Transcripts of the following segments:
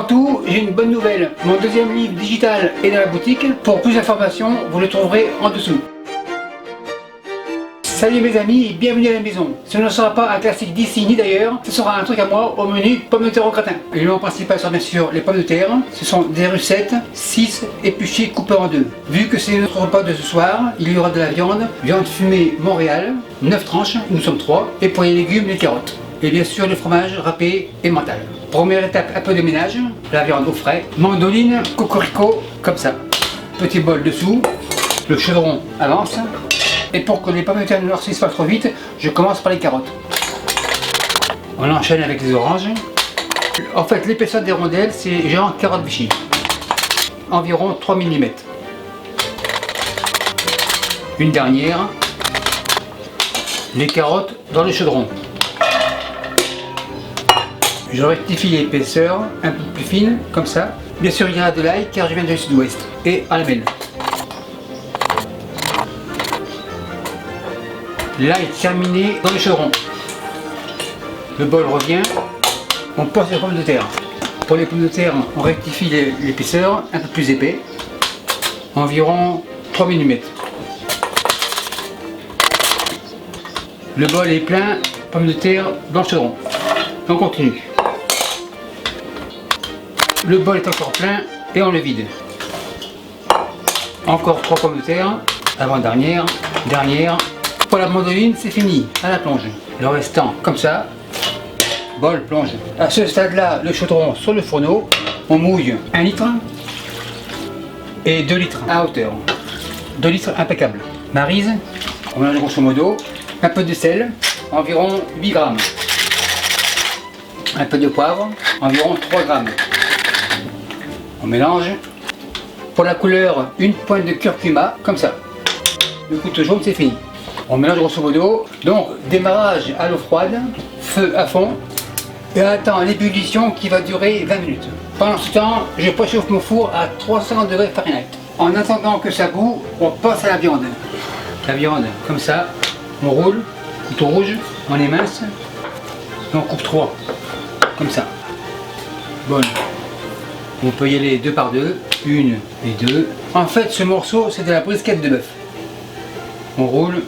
Surtout, j'ai une bonne nouvelle. Mon deuxième livre digital est dans la boutique. Pour plus d'informations, vous le trouverez en dessous. Salut mes amis et bienvenue à la maison. Ce ne sera pas un classique d'ici ni d'ailleurs, ce sera un truc à moi au menu pommes de terre au gratin. L'élément principal sera bien sûr les pommes de terre. Ce sont des russettes, 6 épluchées coupées en deux. Vu que c'est notre repas de ce soir, il y aura de la viande, viande fumée Montréal, 9 tranches, nous sommes 3, et pour les légumes, les carottes. Et bien sûr le fromage râpé et mental. Première étape, un peu de ménage, la viande au frais, mandoline, cocorico, comme ça. Petit bol dessous, le chaudron avance. Et pour que les pommes de terre ne noircissent pas trop vite, je commence par les carottes. On enchaîne avec les oranges. En fait, l'épaisseur des rondelles, c'est genre carotte Vichy. Environ 3 mm. Une dernière. Les carottes dans le chaudron. Je rectifie l'épaisseur un peu plus fine, comme ça. Bien sûr, il y a de l'ail car je viens du sud-ouest. Et à la mêle. Là est terminé dans le chaudron. Le bol revient, on passe les pommes de terre. Pour les pommes de terre, on rectifie l'épaisseur, un peu plus épais, environ 3 mm. Le bol est plein, pommes de terre dans le chaudron. On continue. Le bol est encore plein et on le vide. Encore 3 pommes de terre, avant-dernière, dernière. Pour la mandoline, c'est fini, à la plonge. Le restant, comme ça, bol, plonge. À ce stade-là, le chaudron sur le fourneau, on mouille 1 litre et 2 litres à hauteur. 2 litres impeccable. Maryse, on mélange grosso modo, un peu de sel, environ 8 grammes. Un peu de poivre, environ 3 grammes. On mélange. Pour la couleur, une pointe de curcuma, comme ça. Le couteau jaune, c'est fini. On mélange grosso modo, donc démarrage à l'eau froide, feu à fond, et on attend l'ébullition qui va durer 20 minutes. Pendant ce temps, je préchauffe mon four à 300 degrés Fahrenheit. En attendant que ça bout, on passe à la viande. La viande, comme ça, on roule, couteau rouge, on émince, et on coupe 3, comme ça. Bon, on peut y aller 2 par 2, 1 et 2. En fait, ce morceau, c'est de la brisquette de bœuf. On roule.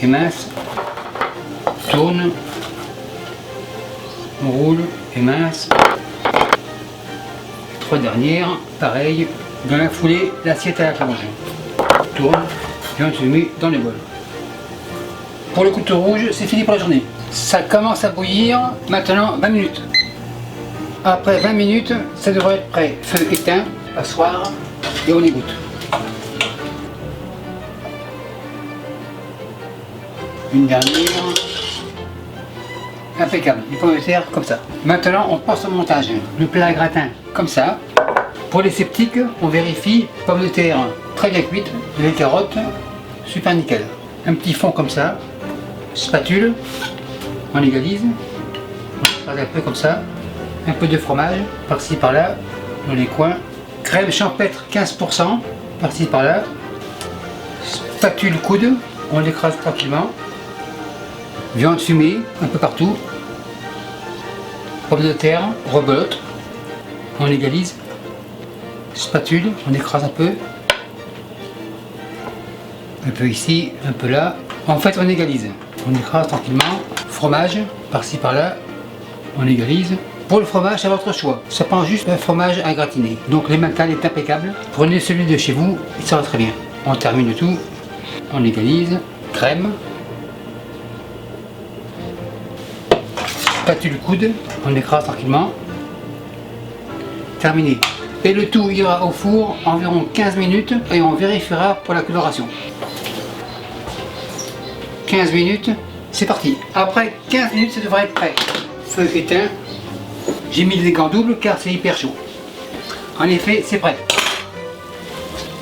Émince, tourne, on roule, émince. Les 3 dernières, pareil, dans la foulée, l'assiette à la plonge. Tourne, et on se met dans le bol. Pour le couteau rouge, c'est fini pour la journée. Ça commence à bouillir, maintenant 20 minutes. Après 20 minutes, ça devrait être prêt. Feu éteint, passoire, et on égoutte. Une dernière, impeccable, les pommes de terre comme ça. Maintenant on passe au montage, le plat à gratin comme ça. Pour les sceptiques, on vérifie, pommes de terre très bien cuites, les carottes, super nickel. Un petit fond comme ça, spatule, on égalise, on passe un peu comme ça, un peu de fromage, par-ci par-là, dans les coins. Crème champêtre 15%, par-ci par-là, spatule coude, on l'écrase tranquillement. Viande fumée, un peu partout. Pommes de terre, rebelote. On égalise. Spatule, on écrase un peu. Un peu ici, un peu là. En fait, on égalise. On écrase tranquillement. Fromage, par-ci par-là. On égalise. Pour le fromage, c'est votre choix. Ça prend juste un fromage à gratiner. Donc l'emmental est impeccable. Prenez celui de chez vous, il sera très bien. On termine le tout. On égalise. Crème. Spatule coude, on écrase tranquillement. Terminé. Et le tout ira au four environ 15 minutes et on vérifiera pour la coloration. 15 minutes, c'est parti. Après 15 minutes, ça devrait être prêt. Feu éteint. J'ai mis les gants doubles car c'est hyper chaud. En effet, c'est prêt.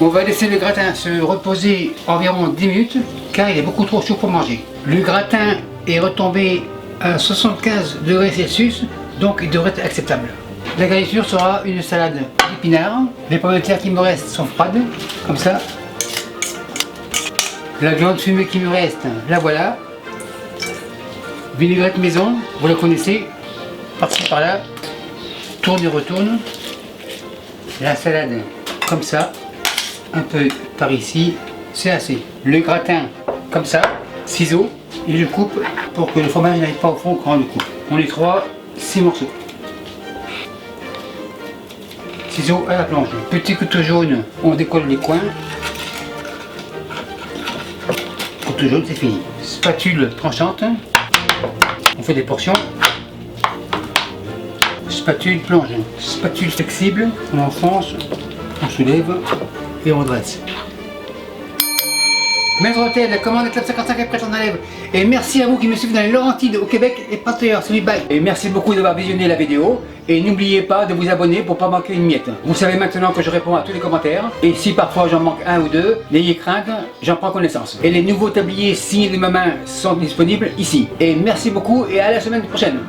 On va laisser le gratin se reposer environ 10 minutes car il est beaucoup trop chaud pour manger. Le gratin est retombé à 75 degrés Celsius, donc il devrait être acceptable. La garniture sera une salade d'épinards. Les pommes de terre qui me restent sont froides, comme ça. La viande fumée qui me reste, la voilà. Vinaigrette maison, vous la connaissez, par-ci par-là. tourne et retourne. La salade comme ça, un peu par ici, c'est assez. Le gratin comme ça, ciseaux, et je coupe pour que le fromage n'aille pas au fond quand on le coupe. On les 6 morceaux. Ciseaux à la planche. Petit couteau jaune, on décolle les coins. Couteau jaune, c'est fini. Spatule tranchante, on fait des portions. Spatule plonge. Spatule flexible, on enfonce, on soulève et on dresse. Maître Hôtel, la commande Club 55 est prête, on enlève. Et merci à vous qui me suivez dans les Laurentides, au Québec et partout ailleurs. Et merci beaucoup d'avoir visionné la vidéo. Et n'oubliez pas de vous abonner pour ne pas manquer une miette. Vous savez maintenant que je réponds à tous les commentaires. Et si parfois j'en manque un ou deux, n'ayez crainte, j'en prends connaissance. Et les nouveaux tabliers signés de ma main sont disponibles ici. Et merci beaucoup et à la semaine prochaine.